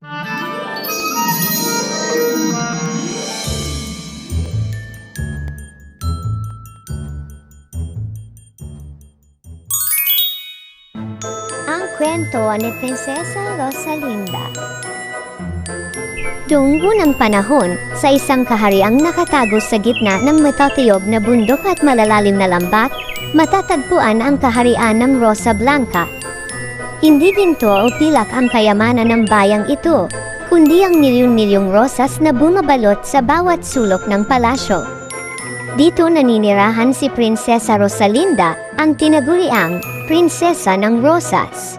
Ang kwento ni Prinsesa Rosalinda. Noong unang panahon, sa isang kahariang nakatago sa gitna ng matatiyog na bundok at malalalim na lambat, matatagpuan ang kaharian ng Rosa Blanca. Hindi ginto o pilak ang kayamanan ng bayang ito, kundi ang milyong-milyong rosas na bumabalot sa bawat sulok ng palasyo. Dito naninirahan si Prinsesa Rosalinda, ang tinaguriang Prinsesa ng Rosas.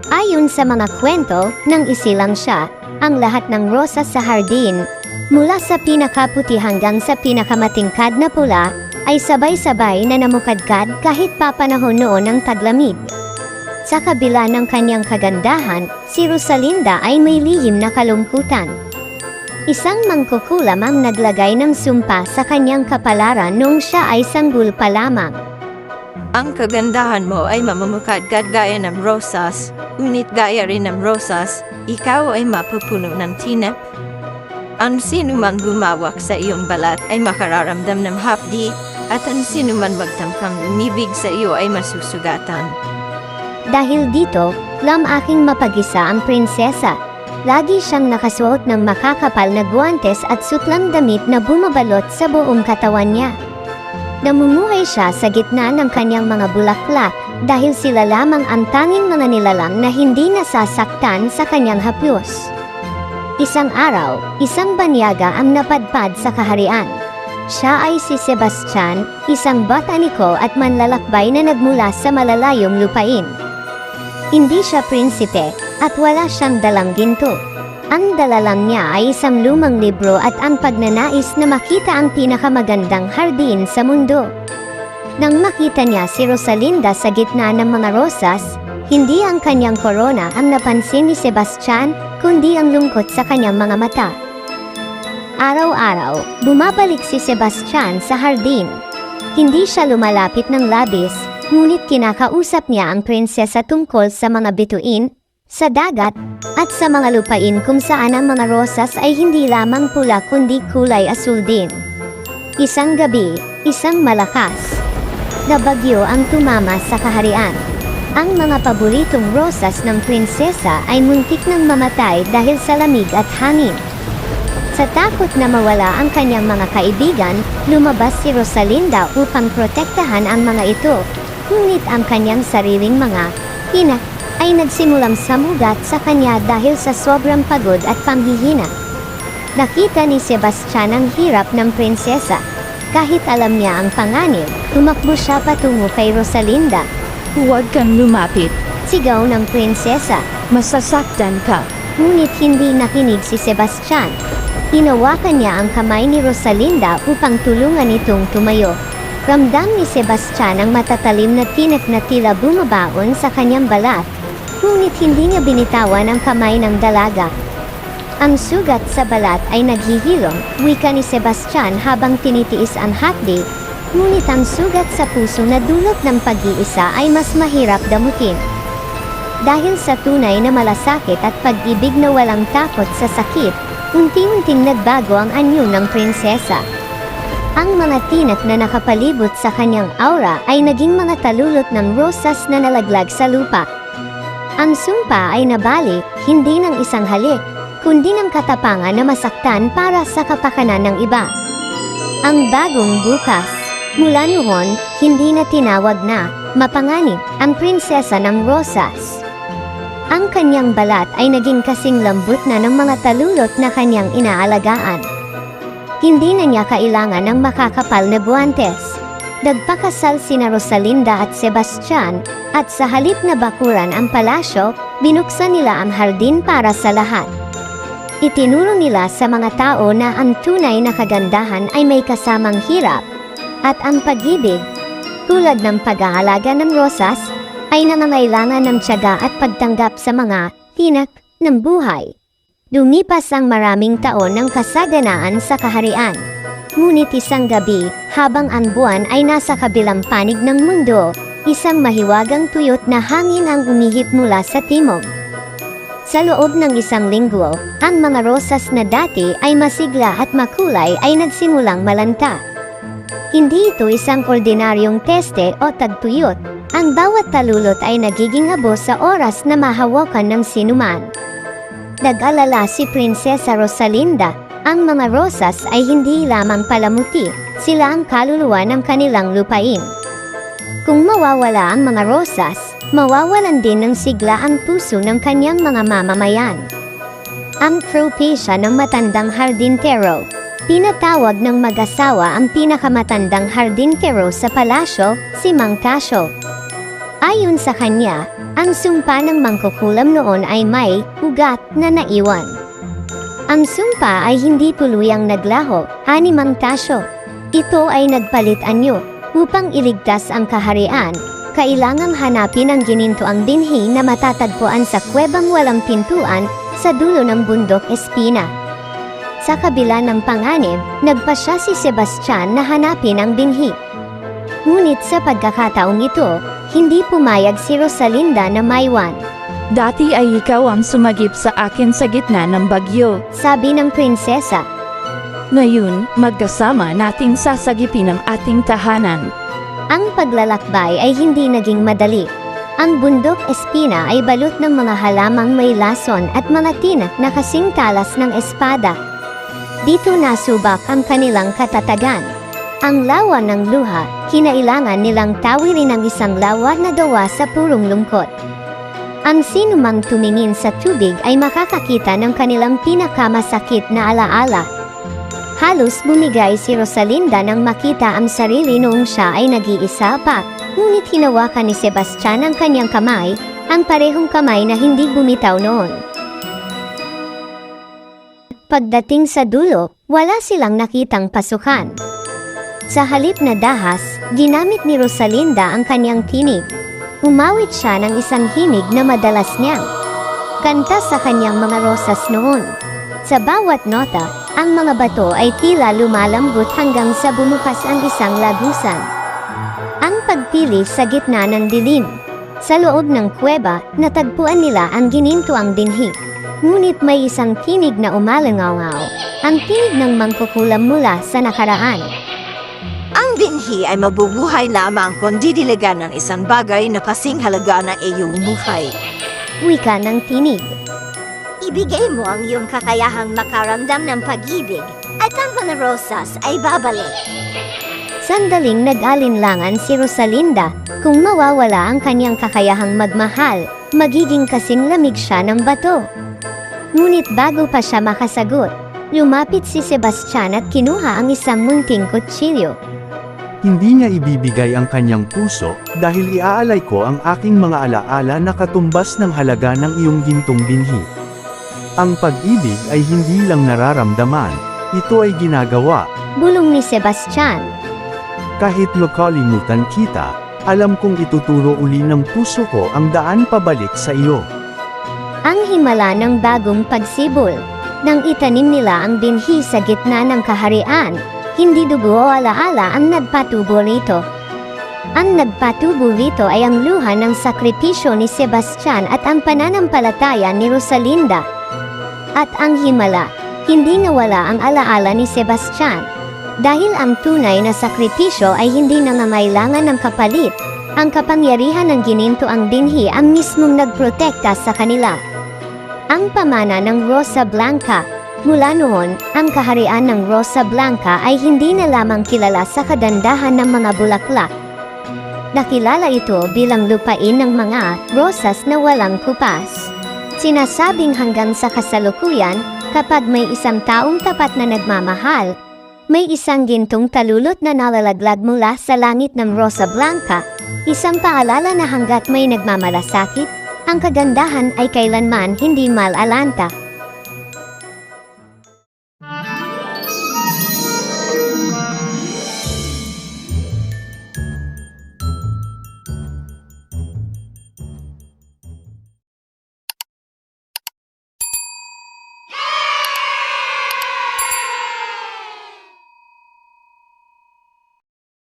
Ayon sa mga kwento, nang isilang siya, ang lahat ng rosas sa hardin, mula sa pinakaputi hanggang sa pinakamatingkad na pula, ay sabay-sabay na namukadkad kahit papanahon noon ng taglamig. Sa kabila ng kanyang kagandahan, si Rosalinda ay may lihim na kalungkutan. Isang mangkukulam ang naglagay ng sumpa sa kanyang kapalaran noong siya ay sanggol pa lamang. Ang kagandahan mo ay mamumukadkad gaya ng rosas, ngunit gaya rin ng rosas, ikaw ay mapupuno ng tinap. Ang sinumang gumawak sa iyong balat ay makararamdam ng hapdi, at ang sinuman magtamkang umibig sa iyo ay masusugatan. Dahil dito, aking mapag-isa ang prinsesa. Lagi siyang nakasuot ng makakapal na guwantes at sutlang damit na bumabalot sa buong katawan niya. Namumuhay siya sa gitna ng kanyang mga bulaklak dahil sila lamang ang tanging mga nilalang na hindi nasasaktan sa kanyang haplos. Isang araw, isang banyaga ang napadpad sa kaharian. Siya ay si Sebastian, isang botaniko at manlalakbay na nagmula sa malalayong lupain. Hindi siya prinsipe at wala siyang dalang ginto. Ang dala lang niya ay isang lumang libro at ang pagnanais na makita ang pinakamagandang hardin sa mundo. Nang makita niya si Rosalinda sa gitna ng mga rosas, hindi ang kanyang korona ang napansin ni Sebastian, kundi ang lungkot sa kanyang mga mata. Araw-araw, bumabalik si Sebastian sa hardin. Hindi siya lumalapit ng labis, ngunit kinakausap niya ang prinsesa tungkol sa mga bituin, sa dagat, at sa mga lupain kung saan ang mga rosas ay hindi lamang pula kundi kulay asul din. Isang gabi, isang malakas na bagyo ang tumama sa kaharian. Ang mga paboritong rosas ng prinsesa ay muntik nang mamatay dahil sa lamig at hangin. Sa takot na mawala ang kanyang mga kaibigan, lumabas si Rosalinda upang protektahan ang mga ito. Ngunit ang kanyang sariling mga hinak ay nagsimulang samugat sa kanya dahil sa sobrang pagod at panghihina. Nakita ni Sebastian ang hirap ng prinsesa. Kahit alam niya ang panganib, tumakbo siya patungo kay Rosalinda. Huwag kang lumapit. Sigaw ng prinsesa. Masasaktan ka. Ngunit hindi nakinig si Sebastian. Hinawakan niya ang kamay ni Rosalinda upang tulungan itong tumayo. Ramdam ni Sebastian ang matatalim na tinak na tila bumabaon sa kanyang balat. Ngunit hindi niya binitawan ang kamay ng dalaga. Ang sugat sa balat ay naghihilom, wika ni Sebastian habang tinitiis ang hapdi, ngunit ang sugat sa puso na dulot ng pag-iisa ay mas mahirap damutin. Dahil sa tunay na malasakit at pag-ibig na walang takot sa sakit, unti-unting nagbago ang anyo ng prinsesa. Ang mga tinak na nakapalibot sa kanyang aura ay naging mga talulot ng rosas na nalaglag sa lupa. Ang sumpa ay nabalik, hindi ng isang halik, kundi ng katapangan na masaktan para sa kapakanan ng iba. Ang bagong bukas. Mula noon, hindi na tinawag na mapanganib ang prinsesa ng rosas. Ang kanyang balat ay naging kasing lambot na ng mga talulot na kanyang inaalagaan. Hindi na niya kailangan ng makakapal na guwantes. Nagpakasal sina Rosalinda at Sebastian, at sa halip na bakuran ang palasyo, binuksan nila ang hardin para sa lahat. Itinuro nila sa mga tao na ang tunay na kagandahan ay may kasamang hirap, at ang pag-ibig, tulad ng pag-aalaga ng rosas, ay nangangailangan ng tiyaga at pagtanggap sa mga tinak ng buhay. Lumipas ang maraming taon ng kasaganaan sa kaharian. Ngunit isang gabi, habang ang buwan ay nasa kabilang panig ng mundo, isang mahiwagang tuyot na hangin ang umihip mula sa timog. Sa loob ng isang linggo, ang mga rosas na dati ay masigla at makulay ay nagsimulang malanta. Hindi ito isang ordinaryong teste o tagtuyot. Ang bawat talulot ay nagiging abo sa oras na mahawakan ng sinuman. Nag-alala si Prinsesa Rosalinda, ang mga rosas ay hindi lamang palamuti, sila ang kaluluwa ng kanilang lupain. Kung mawawala ang mga rosas, mawawalan din ng sigla ang puso ng kanyang mga mamamayan. Ang propesya ng matandang hardintero. Tinatawag ng mag-asawa ang pinakamatandang hardintero sa palasyo, si Mang Tasio. Ayon sa kanya, ang sumpa ng mangkukulam noon ay may ugat na naiwan. Ang sumpa ay hindi tuluyang naglaho, ani Mang Tasio. Ito ay nagpalit anyo. Upang iligtas ang kaharian, kailangang hanapin ang ginintoang binhi na matatagpuan sa kuwebang walang pintuan sa dulo ng bundok Espina. Sa kabila ng panganib, nagpasya si Sebastian na hanapin ang binhi. Ngunit sa pagkakataong ito, hindi pumayag si Rosalinda na maiwan. Dati ay ikaw ang sumagip sa akin sa gitna ng bagyo. Sabi ng prinsesa. Ngayon, magkasama nating sasagipin ang ating tahanan. Ang paglalakbay ay hindi naging madali. Ang bundok Espina ay balot ng mga halamang may lason at mga tinak na kasing talas ng espada. Dito nasubak ang kanilang katatagan. Ang lawa ng luha, kinailangan nilang tawirin ang isang lawa na gawa sa purong lungkot. Ang sinumang tumingin sa tubig ay makakakita ng kanilang pinakamasakit na alaala. Halos bumigay si Rosalinda nang makita ang sarili noong siya ay nag-iisa pa, ngunit hinawakan ni Sebastian ang kanyang kamay, ang parehong kamay na hindi bumitaw noon. Pagdating sa dulo, wala silang nakitang pasukan. Sa halip na dahas, ginamit ni Rosalinda ang kanyang tinig. Umawit siya ng isang himig na madalas niyang kanta sa kanyang mga rosas noon. Sa bawat nota, ang mga bato ay tila lumalambot hanggang sa bumukas ang isang lagusan. Ang pagpili sa gitna ng dilim. Sa loob ng kuweba, natagpuan nila ang ginintoang binhi. Ngunit may isang tinig na umalangaw, ang tinig ng mangkukulam mula sa nakaraan. Ang binhi ay mabubuhay lamang kung didiligan ng isang bagay na kasing halaga ng iyong buhay. Wika ng tinig. Ibigay mo ang iyong kakayahang makaramdam ng pag-ibig at ang mga rosas ay babalik. Sandaling nag-alinlangan si Rosalinda, kung mawawala ang kanyang kakayahang magmahal, magiging kasing lamig siya ng bato. Ngunit bago pa siya makasagot, lumapit si Sebastian at kinuha ang isang munting kutsilyo. Hindi niya ibibigay ang kanyang puso dahil iaalay ko ang aking mga alaala na katumbas ng halaga ng iyong gintong binhi. Ang pag-ibig ay hindi lang nararamdaman, ito ay ginagawa. Bulong ni Sebastian. Kahit makalimutan kita, alam kong ituturo uli ng puso ko ang daan pabalik sa iyo. Ang himala ng bagong pagsibol. Nang itanim nila ang binhi sa gitna ng kaharian, hindi dugo o alaala ang nagpatubo rito. Ang nagpatubo rito ay ang luha ng sakripisyo ni Sebastian at ang pananampalataya ni Rosalinda. At ang himala, hindi nawala ang alaala ni Sebastian. Dahil ang tunay na sakripisyo ay hindi nangangailangan ng kapalit, ang kapangyarihan ng ginintoang binhi ang mismong nagprotekta sa kanila. Ang pamana ng Rosa Blanca. Mula noon, ang kaharian ng Rosa Blanca ay hindi na lamang kilala sa kagandahan ng mga bulaklak. Nakilala ito bilang lupain ng mga rosas na walang kupas. Sinasabing hanggang sa kasalukuyan, kapag may isang taong tapat na nagmamahal, may isang gintong talulot na nalalaglag mula sa langit ng Rosa Blanca, isang paalala na hanggat may nagmamalasakit, ang kagandahan ay kailanman hindi malalanta.